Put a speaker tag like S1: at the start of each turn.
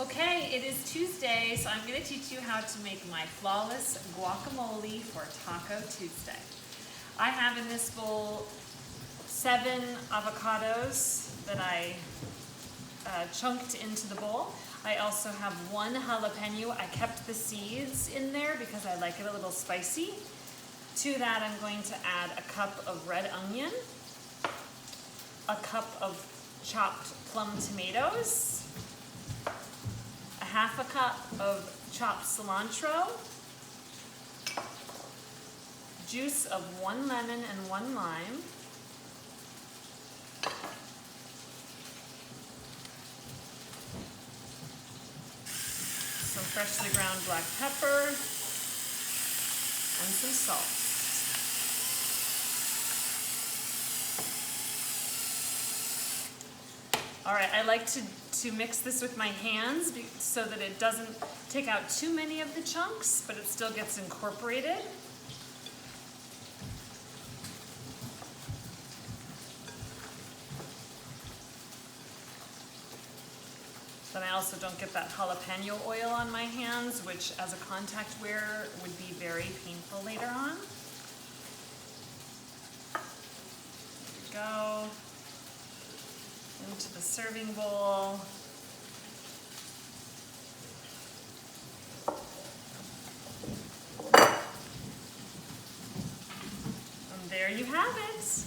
S1: Okay, it is Tuesday, so I'm going to teach you how to make my flawless guacamole for Taco Tuesday. I have in this bowl 7 avocados that I chunked into the bowl. I also have 1 jalapeno. I kept the seeds in there because I like it a little spicy. To that, I'm going to add a cup of red onion, a cup of chopped plum tomatoes, a half a cup of chopped cilantro, juice of 1 lemon and 1 lime, some freshly ground black pepper, and some salt. All right, I like to mix this with my hands so that it doesn't take out too many of the chunks, but it still gets incorporated. Then I also don't get that jalapeno oil on my hands, which as a contact wearer would be very painful later on. There we go. Into the serving bowl. And there you have it.